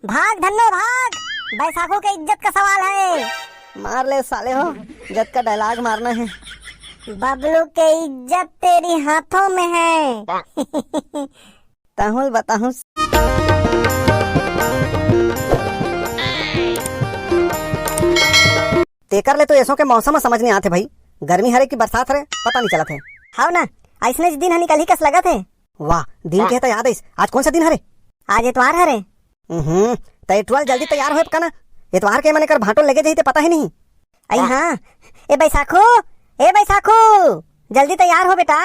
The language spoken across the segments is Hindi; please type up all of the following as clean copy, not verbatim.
भाग धन्नो भाग, बैसाखों के इज्जत का सवाल है। मार ले साले हो, इज्जत का डायलॉग मारना है। बबलू के इज्जत तेरी हाथों में है। ताहुल बताहूं। तेकर ले तो ऐसो के मौसम समझ नहीं आते भाई, गर्मी हरे की बरसात हरे पता नहीं चलत है। हाँ ना, ऐसने दिन हनी कल ही कस लगत है। वाह, दिन के तो याद है। आज कौन सा दिन हरे? आज इतवार हरे। तो इतवार जल्दी तैयार हो का ना, इतवार के मैंने कर भाटो लेके जाही ते पता ही नहीं। आई हाँ, ए बैसाखो जल्दी तैयार हो बेटा।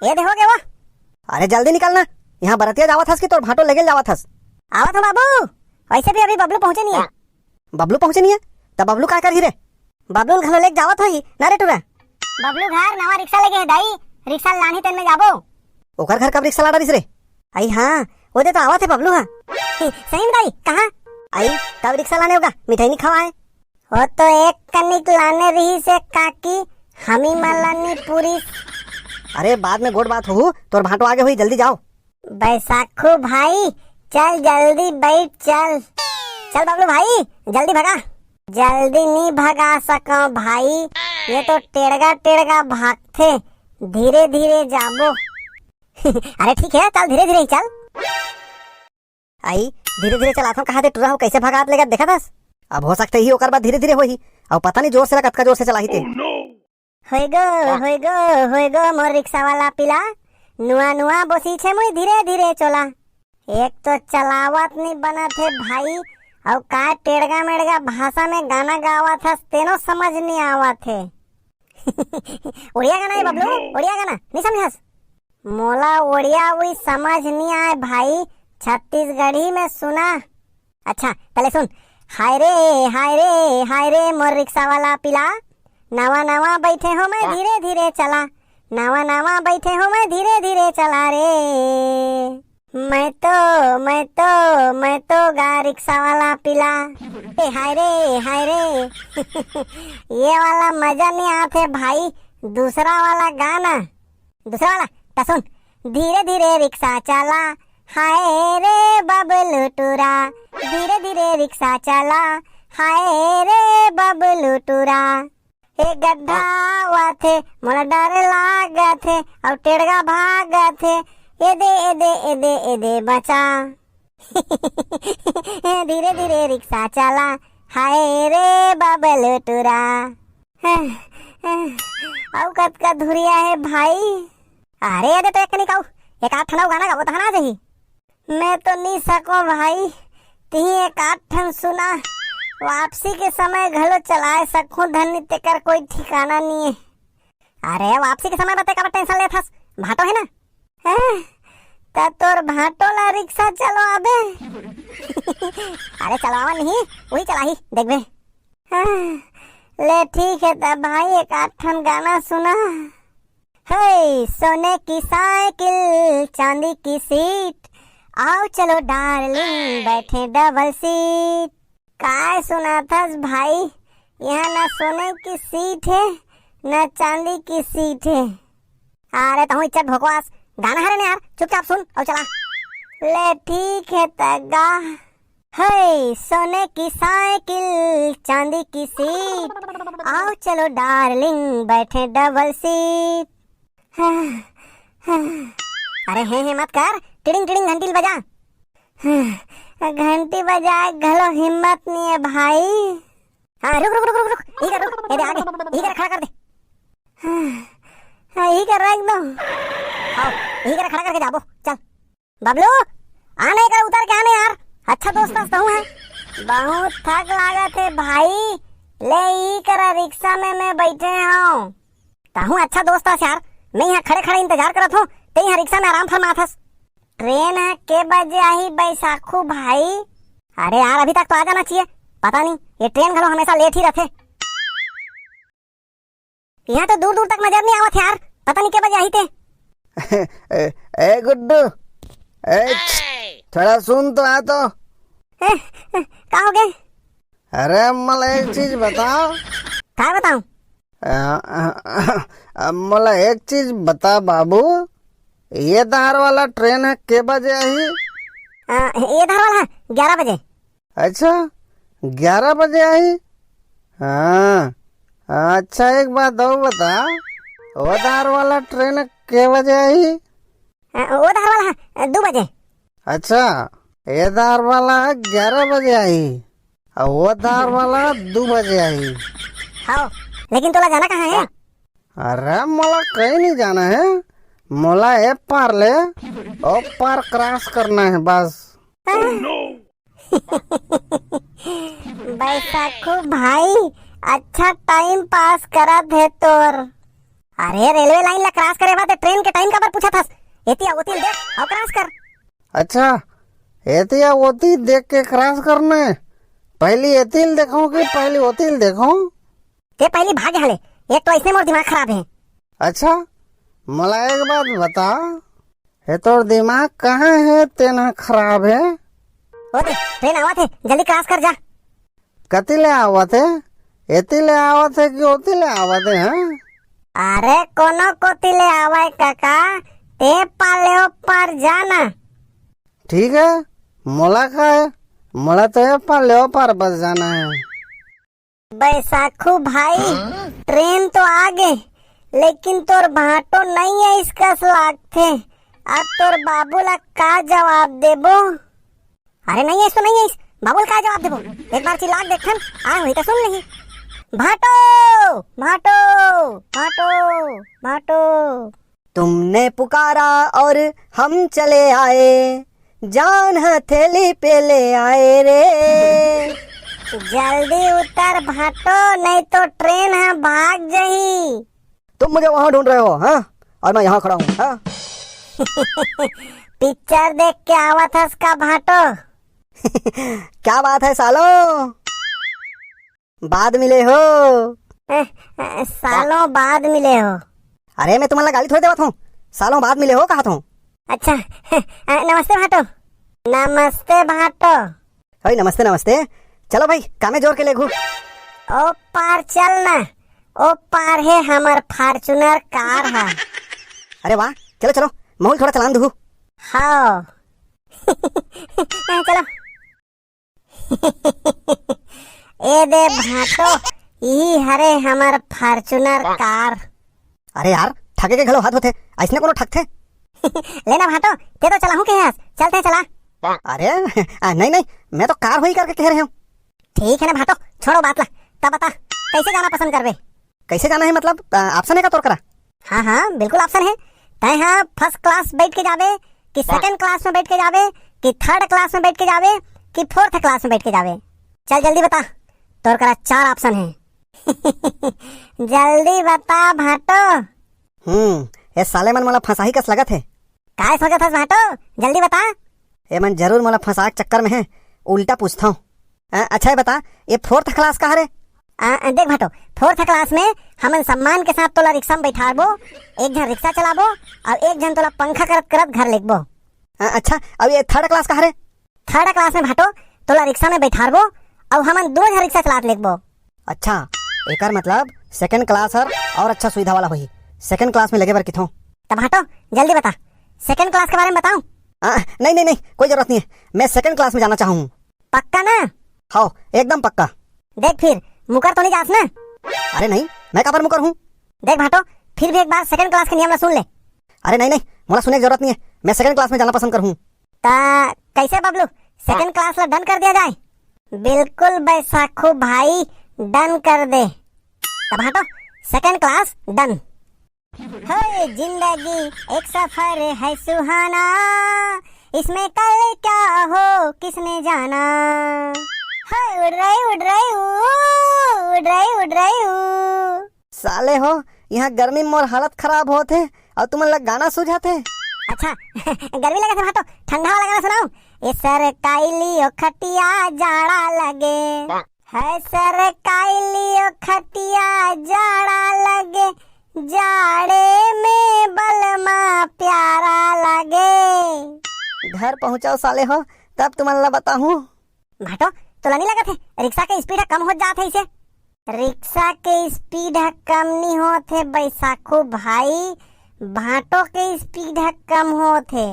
ये देखो के वाह। अरे जल्दी निकलना, यहाँ बरतिया जावत हस कि तोर भाटो लेके जावत हस। आवत हो बाबू। वैसे भी अभी बबलू पहुंचे नहीं है। बबलू पहुंचे नहीं है? तब बबलू का कर ही रे? बबलू घर लेके जावत होई ना रे टुरा। बबलू घर नवा रिक्शा लेके है दाई, रिक्शा लानी तेन में जाबो। ओकर घर कब रिक्शा लाड़ा दिस रे? आई हाँ, वो दे तो आवत है बबलू। हाँ सही में दाई, कहाँ आई? कब रिक्शा लाने होगा? मिठाई नहीं खवाए वो तो एक कनिक लाने रही से काकी, हमी मलानी पूरी। अरे बाद में गोड़ बात हो, तोर भाटो आगे हुई, जल्दी जाओ। बैसाखू भाई चल जल्दी बैठ, चल चल बबलू भाई जल्दी भगा। जल्दी नहीं भगा सको भाई, ये तो टेढ़गा टेढ़गा भागते, धीरे धीरे जाबो। अरे ठीक है, चल धीरे धीरे चल। आई धीरे धीरे चलाता कहा थे टूरा हो, कैसे भगात लेगा देखा था। अब हो सकते ही ओकर बाद धीरे धीरे होही, अब पता नहीं जोर से लगा कतका जोर से चलाही थे। होय गो मोर रिक्शा वाला पिला, नुआ नुआ बोसी छे मुई धीरे धीरे चला। एक तो चलावत नहीं बना थे भाई, और का टेढ़गा मेढ़गा भाषा में गाना गावा था, तेनो समझ नहीं आवा थे। उड़िया गाना है बबलू, उड़िया गाना नहीं समझस? मोला उड़िया हुई समझ नहीं आए भाई, छत्तीसगढ़ी में सुना। अच्छा पहले सुन। हाय रे मोर रिक्शा वाला पिला, नवा नवा बैठे हो मैं धीरे धीरे चला, नवा नवा बैठे हो मैं धीरे धीरे चला रे। मैं तो गा रिक्शा वाला पिला। हाय रे ये वाला मजा नहीं आते भाई, दूसरा वाला गाना, दूसरा वाला तो सुन। धीरे धीरे रिक्शा चला, हाय रे बबलू टूरा, धीरे धीरे रिक्शा चला, हाय रे बबलू टूरा। एक गड्ढा हुआ थे, मोला डर लागा थे, और टेढ़गा भागा थे, ए दे बचा। धीरे धीरे रिक्शा चला, हाय रे बबलू टूरा। और कद का धुरिया है भाई। अरे ये तो एक नहीं कहू, एक आठ ठंडा गाना गाओ तो ना जही। मैं तो नहीं सको भाई, तीही एक आठ ठन सुना, वापसी के समय घलो चलाए सकूं, धन्य तेकर कोई ठिकाना नहीं है। अरे वापसी के समय बते का टेंशन ले थस, भाटो है ना? ता तोर भाटो ला रिक्शा चलो अबे। अरे चलावा नहीं, वही चलाही देखबे। ले ठीक है तब भाई, एक आठ ठन गाना सुना। हे सोने की साइकिल चांदी की सीट, आओ चलो डार्लिंग बैठे डबल सीट। काय सुना था भाई, यहाँ ना सोने की सीट है ना चांदी की सीट है। अरे तुम इज्जत भोकवास, गाना हरे ने यार, चुपचाप सुन और चला। ले ठीक है तगा। हे सोने की साइकिल चांदी की सीट, आओ चलो डार्लिंग बैठे डबल सीट। अरे हे मत कर, टिडिंग टिडिंग घंटी बजा। घंटी बजाए घलो हिम्मत नहीं है भाई। हाँ रुक, इधर रुक, ये दे आगे, इधर खड़ा कर दे। हाँ इधर रख दो, आओ इधर खड़ा करके जाबो, चल। बबलू आने का, उतर के आने यार, अच्छा दोस्त हूँ है। बहुत थक लागा थे भाई, ले ई करा रिक्शा में मैं बैठे हूँ। ताहू अच्छा दोस्त यार, मैं यहाँ खड़े खड़े इंतजार करत हूँ, ते यहाँ रिक्शा में आराम फरमाथस। ट्रेन है के बजे आई बैसाखू भाई? अरे यार अभी तक तो आ जाना चाहिए, पता नहीं ये ट्रेन घलो हमेशा लेट ही रहते। यहाँ तो दूर दूर तक नजर नहीं आवत यार, पता नहीं के बजे आई थे। ए गुड्डू, थोड़ा सुन तो आ तो। क्या हो गए? अरे मला एक चीज बताओ। क्या बताऊं? मला एक चीज बता बाबू, ये धार वाला ट्रेन है के बजे आई? ये धार वाला 11 बजे। अच्छा 11 बजे आई। हाँ अच्छा एक बात और बता, वो धार वाला ट्रेन के बजे आई? वो धार वाला 2 बजे। अच्छा ये धार वाला 11 बजे आई और वो धार वाला 2 बजे आई। हाँ लेकिन तोला जाना कहाँ है? अरे मोला कहीं नहीं जाना है, मोला ए पार ले ओ पार क्रॉस करना है बस। बैसाखू भाई अच्छा टाइम पास करत है तोर। अरे रेलवे लाइन ला क्रॉस करे बाद ट्रेन के टाइम का पर पूछा था। एतिया ओतिल देख और क्रॉस कर। अच्छा एतिया ओती देख के क्रॉस करना है? पहली एतिल देखूं कि पहली ओतिल देखूं? ते पहली भाग हले, एक तो ऐसे मोर दिमाग खराब है। अच्छा मला एक बात बता, ये तोर दिमाग कहाँ है तेना खराब है? ओते ट्रेन आवत है, जल्दी क्रॉस कर जा। कति ले आवत है? एती ले आवत है कि ओती ले आवत है? हाँ? अरे कोनो कोती ले आवाय काका, ते पाले पर जाना। ठीक है मोला का है, मोला तो ये पार ले पार बस जाना है। बैसाखू भाई ट्रेन तो आ गए लेकिन तोर भाटो नहीं है इसका लाग थे। अब तोर बाबू ला का जवाब देबो? अरे नहीं है इसको, नहीं है इस बाबू का जवाब देबो। एक बार चिल्ला देखन आ हुई तो सुन नहीं। भाटो भाटो भाटो भाटो। तुमने पुकारा और हम चले आए, जान हथेली पे ले आए रे। जल्दी उतर भाटो नहीं तो ट्रेन है भाग जाही। तुम मुझे वहाँ ढूंढ रहे हो हाँ, और मैं यहाँ खड़ा हूँ हाँ। पिक्चर देख के आवा था इसका भाटो। क्या बात है सालों, बाद मिले हो। सालों बाद मिले हो। अरे मैं तुम्हारा गाली थोड़ी देवत हूँ, सालों बाद मिले हो कहा हूँ। अच्छा नमस्ते भाटो। नमस्ते भाटो। अरे नमस्ते नमस्ते, चलो भाई कामे जोर के ले घू। ओ पार चलना, ओ पार है हमार फॉर्च्यूनर कार है। अरे वाह चलो चलो, महूल थोड़ा चलान दू। हाँ चलो। ए दे भाटो, यही हरे हमार फॉर्च्यूनर कार। अरे यार ठगे के घलो हाथ होते, ऐसने कोनो ठग थे। लेना भाटो, ते तो चला हूँ के यहाँ चलते चला। अरे नहीं नहीं, मैं तो कार हुई करके कह रहे हूँ। ठीक है ना भाटो, छोड़ो बात ला, तब बता कैसे जाना पसंद करबे? कैसे जाना है मतलब ऑप्शन है का तोर करा? हाँ हाँ बिल्कुल ऑप्शन है। तय हाँ फर्स्ट क्लास बैठ के जावे कि सेकंड क्लास में बैठ के जावे कि थर्ड क्लास में बैठ के जावे कि फोर्थ क्लास में बैठ के जावे? चल जल्दी बता, तोर करा 4 ऑप्शन है। जल्दी बता भाटो। ये साले मन मला फंसाही कस लगत है। काय सोचत हस भाटो, जल्दी बता। ये मन जरूर मला फंसा के चक्कर में है, उल्टा पूछता हूँ। अच्छा है बता, ये फोर्थ क्लास का है? देख भाटो, फोर्थ क्लास में हमन सम्मान के साथ तोला रिक्शा में बैठाबो, एक जन रिक्शा चलाबो और एक जन तोला पंखा करत करत घर लेगबो। अच्छा अब ये थर्ड क्लास का है? थर्ड क्लास में भाटो तोला रिक्शा में बैठाबो और हमन 2 जन रिक्शा चलात लेगबो। अच्छा एकर मतलब सेकंड क्लास और अच्छा सुविधा वाला होही, सेकंड क्लास में लगे बर किथों। तब भाटो जल्दी बता, सेकंड क्लास के बारे में बताऊं? नहीं नहीं नहीं, कोई जरूरत नहीं है, मैं सेकंड क्लास में जाना चाहूँ। पक्का ना? हाँ एकदम पक्का। देख फिर मुकर तो नहीं जास ना? अरे नहीं, मैं कहाँ पर मुकर हूँ। देख भाटो फिर भी एक बार सेकंड क्लास के नियम ला सुन ले। अरे नहीं नहीं, मोला सुनने की जरूरत नहीं है, मैं सेकंड क्लास में जाना पसंद करूँ। कैसे बबलू, सेकंड क्लास ला डन कर दिया जाए? बिल्कुल बैसाखू भाई डन कर दे। तब भाटो सेकंड क्लास डन। हे जिंदगी एक सफर है सुहाना, इसमें कल क्या हो किसने जाना। हे उड़ रही उड़ रही उड़ रही उड़ रही। साले हो, यहाँ गर्मी में मोर हालत खराब होते और तुम लग गाना सुझाते। अच्छा गर्मी लगे थे भाटो, ठंडा वाला गाना सुनाऊं? ए सर काइलियो खटिया जाड़ा लगे, है सर काइलियो खटिया जाड़ा लगे, जाड़े में बलमा प्यारा लगे। घर पहुँचाओ साले हो, तब तुम्हारा बताऊँ। भाटो तो नहीं लगा थे रिक्शा के स्पीड कम हो जाते इसे? रिक्शा के स्पीड कम नहीं होते बैसाखू भाई, भाटो के स्पीड कम होते।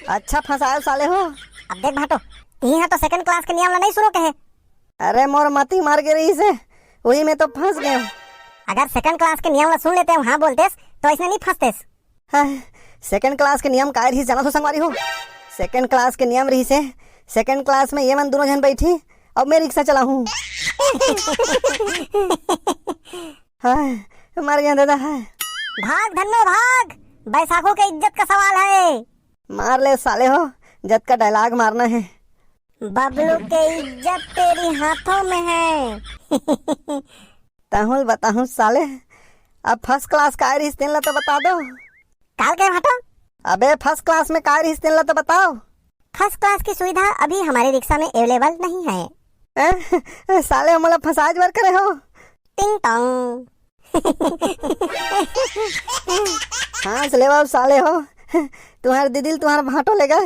अच्छा फंसाए साले हो। अब देख भाटो, तीन तो सेकंड क्लास के नियम ला नहीं सुनो कहे। अरे मोर मती मार के रही से, वही में तो फंस गए। अगर सेकंड क्लास के नियम ला सुन लेते हाँ बोलतेस तो इसने नहीं फंसतेस। सेकंड क्लास के नियम का रही जाना तो संगवारी हो। सेकंड क्लास के नियम रही से, सेकंड क्लास में ये मन दोनों जन बैठी अब मैं रिक्शा चला हूँ। मर गया दादा। भाग धन्नो भाग, बैसाखों के इज्जत का सवाल है। मार ले साले हो, जद का डायलॉग मारना है। बबलू के इज्जत तेरी हाथों में है। ताहुल बताहूँ साले, अब फर्स्ट क्लास का रही तेन ला तो बता दो। काल के भाटो, अबे फर्स्ट क्लास में का रही तेन ला तो बताओ। फर्स्ट क्लास की सुविधा अभी हमारे रिक्शा में अवेलेबल नहीं है। साले हमला फसाज बर करे हो। टिंग टोंग। हाँ चले बाबू साले हो, तुम्हारे दीदी तुम्हारा भाटो लेगा।